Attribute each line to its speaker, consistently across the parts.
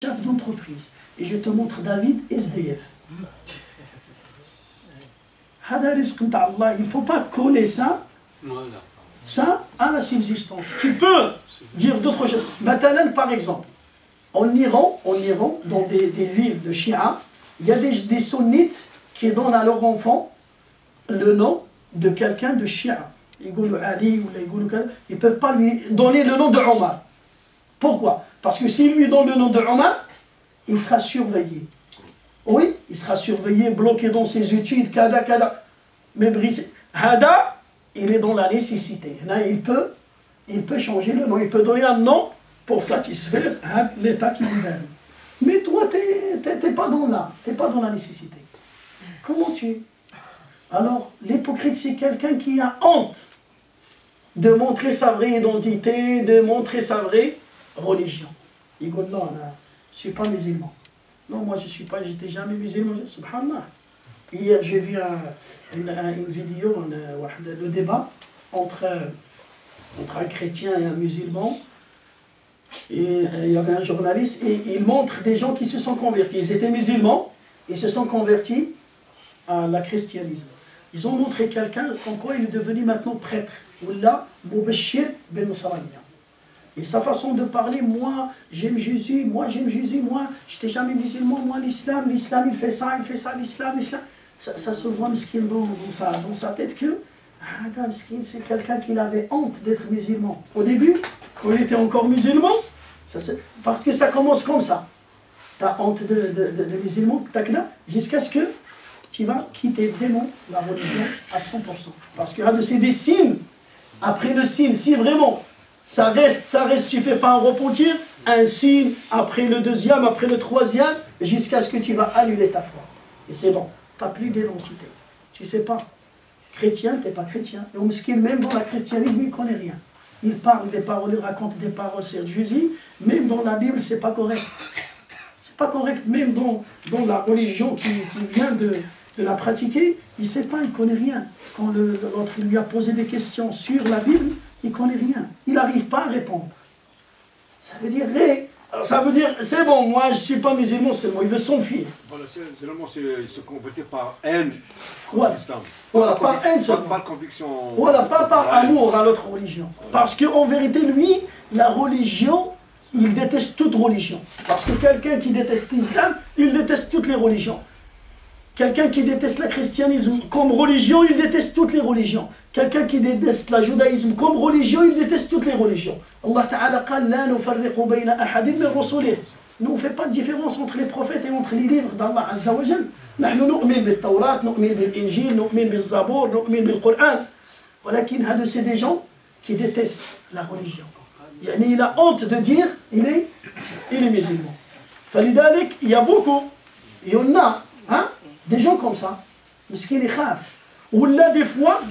Speaker 1: chef d'entreprise. Et je te montre David, SDF. Il ne faut pas coller ça à la subsistance. Tu peux dire d'autres choses. Matalan, par exemple, en Iran, dans des villes de Shia, il y a des sunnites qui donnent à leur enfant le nom de quelqu'un de Shia. Ils ne peuvent pas lui donner le nom de Omar. Pourquoi? Parce que s'il lui donne le nom de Omar, il sera surveillé. Oui, il sera surveillé, bloqué dans ses études, kada. Mais brisé. Hada, il est dans la nécessité. Là, il peut changer le nom, il peut donner un nom pour satisfaire l'état qui lui donne. Mais toi, tu n'es pas dans la nécessité. Comment tu es? Alors, l'hypocrite, c'est quelqu'un qui a honte de montrer sa vraie identité, de montrer sa vraie religion. Il dit non, je ne suis pas musulman. Non, moi je n'étais jamais musulman. Subhanallah. Hier j'ai vu une vidéo, le débat entre un chrétien et un musulman. Et il y avait un journaliste et il montre des gens qui se sont convertis. Ils étaient musulmans, ils se sont convertis à la christianisme. Ils ont montré quelqu'un comme quoi il est devenu maintenant prêtre. Wallah, Mubashir ben Nasraniya. Et sa façon de parler, moi j'aime Jésus, moi je n'étais jamais musulman, moi l'islam il fait ça, l'islam. Ça se voit miskin dans sa tête que Adam miskin c'est quelqu'un qui avait honte d'être musulman. Au début, quand il était encore musulman, parce que ça commence comme ça. Tu as honte de musulman, jusqu'à ce que tu vas quitter vraiment la religion à 100%. Parce que c'est des signes. Après le signe, si vraiment ça reste, tu ne fais pas un repentir, un signe, après le deuxième, après le troisième, jusqu'à ce que tu vas annuler ta foi. Et c'est bon, tu n'as plus d'identité. Tu ne sais pas. Chrétien, tu n'es pas chrétien. Et Omskin, même dans le christianisme, il ne connaît rien. Il parle des paroles, il raconte des paroles sur Jésus, même dans la Bible, ce n'est pas correct. Ce n'est pas correct, même dans la religion qui vient de la pratiquer, il ne sait pas, il ne connaît rien. Quand l'autre lui a posé des questions sur la Bible, il ne connaît rien. Il n'arrive pas à répondre. Ça veut dire, c'est bon, moi je ne suis pas musulman, c'est bon, il veut s'enfuir.
Speaker 2: Voilà, généralement, il se convertit par haine.
Speaker 1: Voilà, par haine seulement.
Speaker 2: Pas de conviction.
Speaker 1: Voilà, pas par amour à l'autre religion. Parce qu'en vérité, lui, la religion, il déteste toute religion. Parce que quelqu'un qui déteste l'islam, il déteste toutes les religions. Quelqu'un qui déteste le christianisme comme religion, il déteste toutes les religions. Quelqu'un qui déteste le judaïsme comme religion, il déteste toutes les religions. Allah Ta'ala قال لا نفرق بين أحد من رسله. Nous, on ne fait pas de différence entre les prophètes et entre les livres d'Allah Azza wa Jal. نحن نؤمن بالتوراة, نؤمن بالإنجيل, نؤمن بالزبور, نؤمن بالقرآن. ولكن c'est des gens qui détestent la religion. Il a honte de dire il est musulman. فلذلك, il y a beaucoup, il y en a, des gens comme ça, miskin il khaf. Ou là, des fois,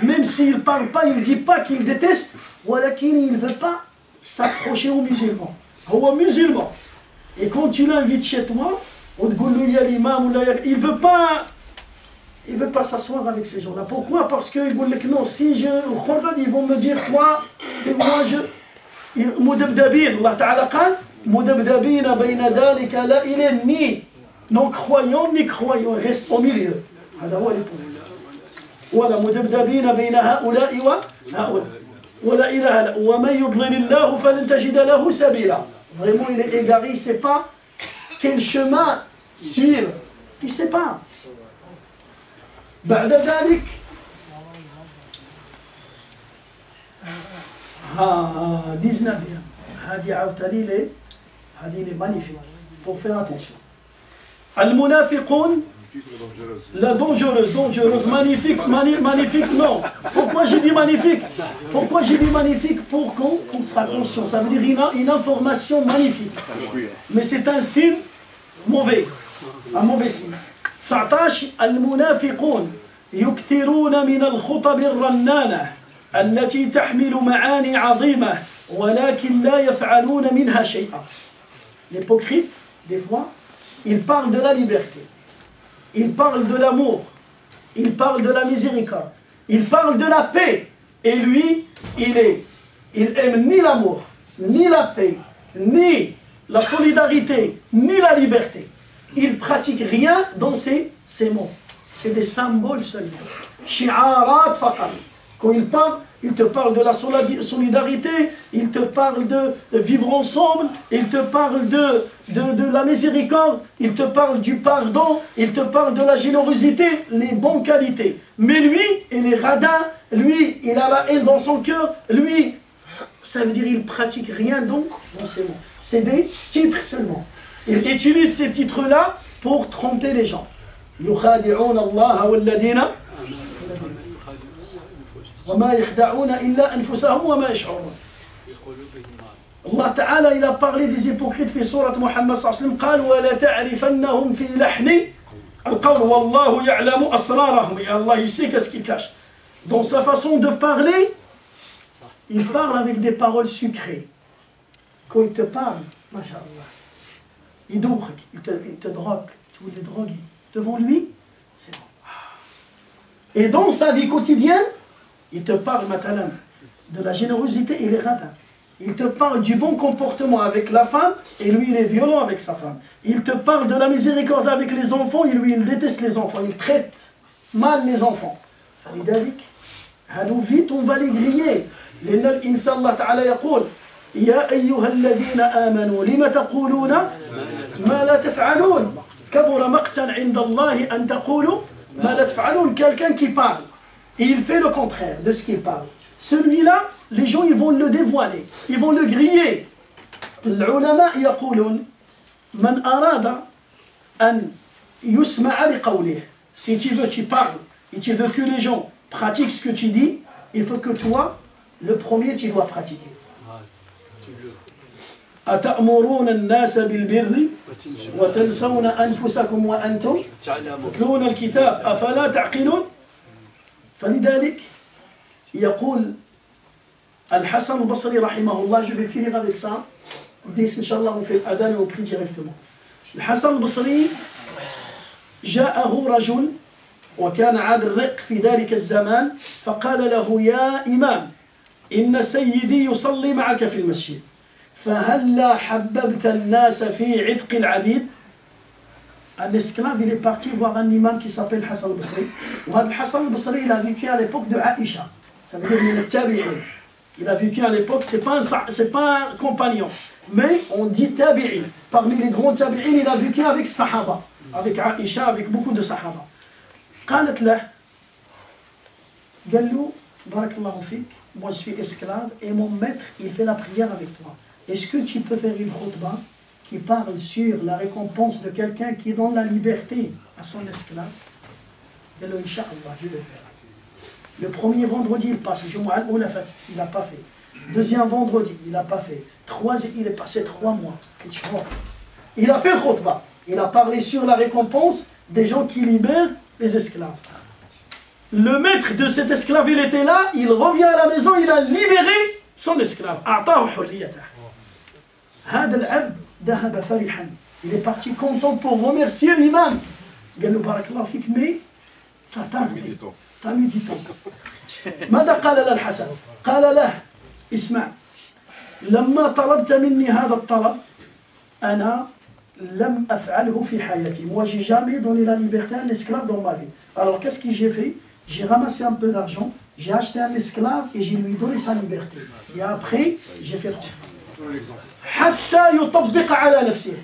Speaker 1: même s'il ne parle pas, il ne dit pas qu'il déteste, il ne veut pas s'approcher aux musulmans. Aux musulmans. Et quand tu l'invites chez toi, on te dit l'imam, il ne veut pas s'asseoir avec ces gens-là. Pourquoi? Parce qu'il dit non, si je regarde, ils vont me dire, toi, moi, Mudabdabin, Allah Ta'ala qal, Mudabdabina bayna dhalika, là, il est ni non-croyant ni croyant, il reste au milieu. ولا مذبذبين بين هؤلاء وهؤلاء ولا إله ومن يضلل الله فلن تجد له سبيلا. Vraiment il est égaré, il ne sait pas quel chemin suivre, il ne sait pas. بعد ذلك 19e هذه عاوتاني هذه magnifique pour faire attention. Al-Munafiqun, la dangereuse, magnifique, non. Pourquoi j'ai dit magnifique? Pour qu'on sera conscient. Ça veut dire une information magnifique. Mais c'est un signe mauvais. Un mauvais signe. 19 Al-Munafiqun يكثرون من الخطب الرنانة التي تحمل معاني عظيمة ولكن لا يفعلون منها شيئا. L'hypocrite, des fois, il parle de la liberté, il parle de l'amour, il parle de la miséricorde, il parle de la paix. Et lui, il aime ni l'amour, ni la paix, ni la solidarité, ni la liberté. Il ne pratique rien dans ces mots. C'est des symboles seulement. Shi'arat faqat. Quand il te parle de la solidarité, il te parle de vivre ensemble, il te parle de la miséricorde, il te parle du pardon, il te parle de la générosité, les bonnes qualités. Mais lui, il est radin, lui, il a la haine dans son cœur, lui, ça veut dire qu'il ne pratique rien dans ces mots. C'est des titres seulement. Il utilise ces titres-là pour tromper les gens. يخادعون الله والذين وما يخدعون إلا أنفسهم وما يشعرون. Allah Ta'ala, il a parlé des hypocrites في سورة محمد صلى الله عليه وسلم قال ولا تعرفنهم في لحن القول والله يعلم أسرارهم. Et Allah, il sait qu'est-ce qu'il cache. Dans sa façon de parler, il parle avec des paroles sucrées. Quand il te parle, Masha'Allah, il te drogue, tu voulais droguer. Devant lui, c'est bon. Et dans sa vie quotidienne, il te parle maintenant de la générosité et les radins. Il te parle du bon comportement avec la femme et lui il est violent avec sa femme. Il te parle de la miséricorde avec les enfants et lui il déteste les enfants. Il traite mal les enfants. فلذلك هذو vite on va les griller. لأن الإنسان الله تعالى يقول يا أيها الذين آمنوا لم تقولون ما لا تفعلون كبر مقتا عند الله أن تقولوا ما لا تفعلون. Quelqu'un qui parle et il fait le contraire de ce qu'il parle. Celui-là, les gens ils vont le dévoiler, ils vont le griller. العلماء يقولون من أراد أن يسمع لقوله. Si tu veux, tu parles et tu veux que les gens pratiquent ce que tu dis, il faut que toi, le premier, tu dois pratiquer. أتأمرون الناس بالبر وتنسون أنفسكم وأنتم تتلون الكتاب أفلا تعقلون. فلذلك يقول الحسن البصري رحمه الله, je vais finir avec ça, إن شاء الله on fait l'adhan et on prie directement. الحسن البصري جاءه رجل وكان عاد الرق في ذلك الزمان فقال له يا إمام إن سيدي يصلي معك في المسجد فهلا حببت الناس في عتق العبيد. Un esclave, il est parti voir un imam qui s'appelle Hassan al-Basri. Hassan al-Basri, il a vécu à l'époque de Aïcha. Ça veut dire qu'il est tabi'i. Il a vécu à l'époque, c'est pas un compagnon. Mais on dit tabi'i. Parmi les grands tabi'in, il a vécu avec Sahaba. Avec Aïcha, avec beaucoup de Sahaba. قالت له قال له بارك الله فيك, moi je suis esclave et mon maître il fait la prière avec toi. Est-ce que tu peux faire une khutbah qui parle sur la récompense de quelqu'un qui donne la liberté à son esclave? قال له Inch'Allah, je vais faire. Le premier vendredi il passe, il n'a pas fait. Deuxième vendredi, il n'a pas fait. Troisième, il est passé 3 mois. Il a fait le khutbah. Il a parlé sur la récompense des gens qui libèrent les esclaves. Le maître de cet esclave, il était là, il revient à la maison, il a libéré son esclave. Il est parti content pour remercier l'imam. Mais t'as tardé, t'as mis du temps. ماذا قال له الحسن؟ قال له اسمع لما طلبت مني هذا الطلب أنا لم أفعله في حياتي. Moi j'ai jamais donné la liberté à un esclave dans ma vie. Alors qu'est-ce que j'ai fait? J'ai ramassé un peu d'argent, j'ai acheté un esclave et j'ai lui donné sa liberté. Et après j'ai fait le حتى يطبق على نفسه.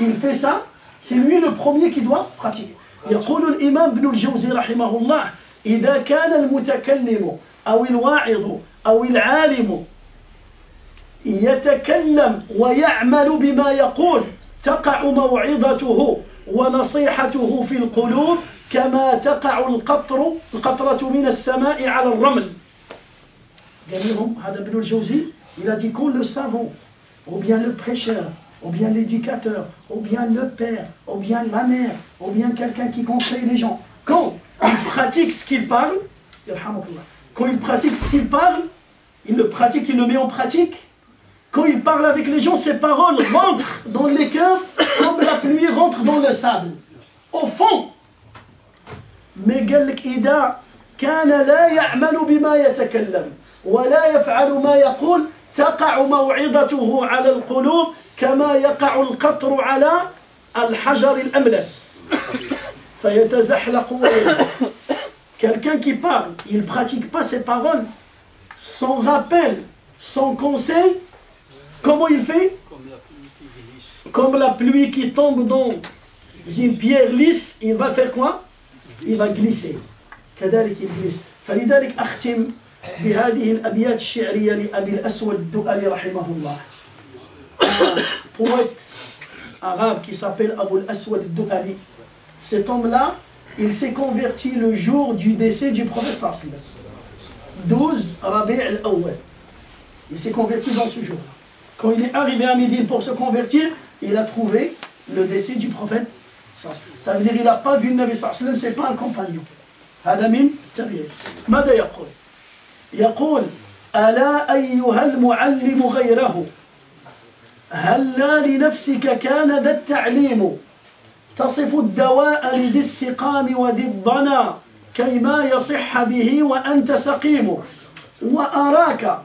Speaker 1: Il fait ça, c'est lui le premier qui doit pratiquer. يقول الإمام ابن الجوزي رحمه الله إذا كان المتكلم أو الواعظ أو العالم يتكلم ويعمل بما يقول تقع موعظته ونصيحته في القلوب كما تقع القطرة من السماء على الرمل. قال لهم هذا ابن الجوزي, il a dit quand le savant ou bien le prêcheur ou bien l'éducateur ou bien le père ou bien la mère ou bien quelqu'un qui conseille les gens, quand il pratique ce qu'il parle, quand il pratique ce qu'il parle, il le pratique, il le met en pratique. Quand il parle avec les gens, ses paroles rentrent dans les cœurs comme la pluie rentre dans le sable. Au fond. Mais قال لك إذا كان لا يعمل بما يتكلم ولا يفعل ما يقول تقع موعظته على القلوب كما يقع القطر على الحجر الأملس فيتزحلق وينهار. Quelqu'un qui parle, il ne pratique pas ses paroles, son rappel, son conseil, comment il fait? Comme la pluie qui tombe dans une pierre lisse, il va faire quoi? Il va glisser. كذلك يجلس. فلذلك أختم بهذه الأبيات الشعرية لأبي الأسود الدؤلي رحمه الله. Un poète arabe qui s'appelle Abu al-Aswad al-Du'ali. Cet homme-là, il s'est converti le jour du décès du prophète sallallahu alayhi wa sallam. 12 Rabi' al-Awwal. Il s'est converti dans ce jour-là. Quand il est arrivé à Médine pour se convertir, il a trouvé le décès du prophète. Ça veut dire qu'il n'a pas vu le Nabi sallallahu alayhi wa sallam, c'est pas un compagnon. هذا من التغيير. ماذا يقول؟ يقول ألا أيها المعلم غيره هلا لنفسك كان ذا التعليم تصف الدواء لذي السقام وذي الضنا كيما يصح به وأنت سقيم وأراك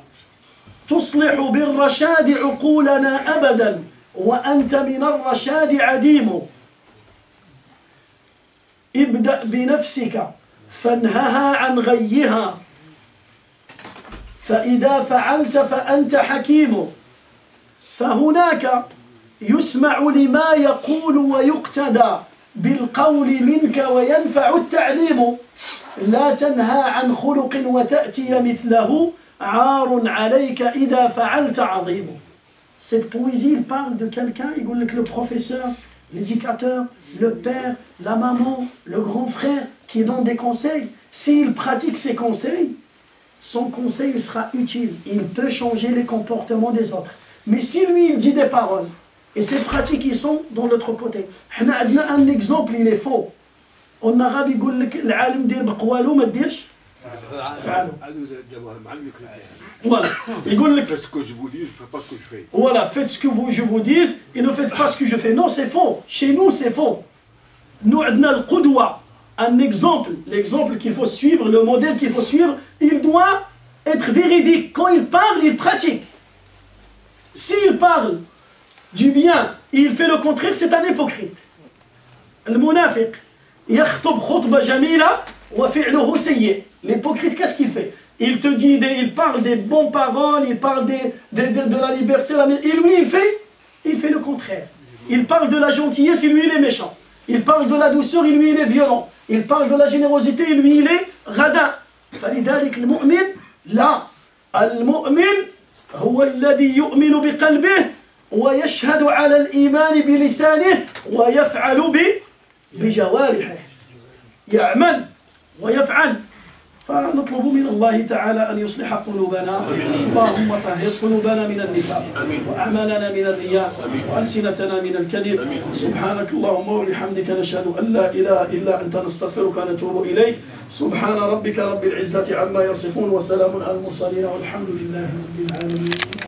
Speaker 1: تصلح بالرشاد عقولنا أبدا وأنت من الرشاد عديم ابدأ بنفسك فانهها عن غيها فإذا فعلت فأنت حكيم فهناك يسمع لما يقول ويقتدى بالقول منك وينفع التعليم لا تنهى عن خلق وتأتي مثله عار عليك إذا فعلت عظيم. Cette poésie, il parle de quelqu'un, il dit que le professeur, l'éducateur, le père, la maman, le grand frère qui donne des conseils, s'il pratique ses conseils, son conseil sera utile. Il peut changer les comportements des autres. Mais si lui, il dit des paroles, et ses pratiques, ils sont dans l'autre côté. On a un exemple, il est faux. En arabe, il dit que l'alm dir baqwalou ma dirch. Voilà. Il dit
Speaker 2: faites ce que je vous dis, je ne fais pas ce que je fais.
Speaker 1: Voilà, faites ce que je vous dis et ne faites pas ce que je fais. Non, c'est faux. Chez nous, c'est faux. Nous, on a le qudwa, un exemple, l'exemple qu'il faut suivre, le modèle qu'il faut suivre, il doit être véridique. Quand il parle, il pratique. S'il parle du bien et il fait le contraire, c'est un hypocrite. Le munafiq, yakhtob khutba jamila wa fi'luhu sayyi. L'hypocrite, qu'est-ce qu'il fait? Il te dit, il parle des bonnes paroles, il parle de la liberté, et lui, il fait le contraire. Il parle de la gentillesse, et lui, il est méchant. Il parle de la douceur, et lui, il est violent. Il parle de la générosité, et lui, il est radin. فلذلك المؤمن لا المؤمن هو الذي يؤمن بقلبه ويشهد على الإيمان بلسانه ويفعل بجوارحه يعمل ويفعل. فنطلب من الله تعالى أن يصلح قلوبنا. اللهم طهر قلوبنا من النفاق وأعمالنا من الرياء وألسنتنا من الكذب. سبحانك اللهم وبحمدك نشهد أن لا إله إلا أنت نستغفرك ونتوب إليك. سبحان ربك رب العزة عما يصفون وسلام على المرسلين والحمد لله رب العالمين.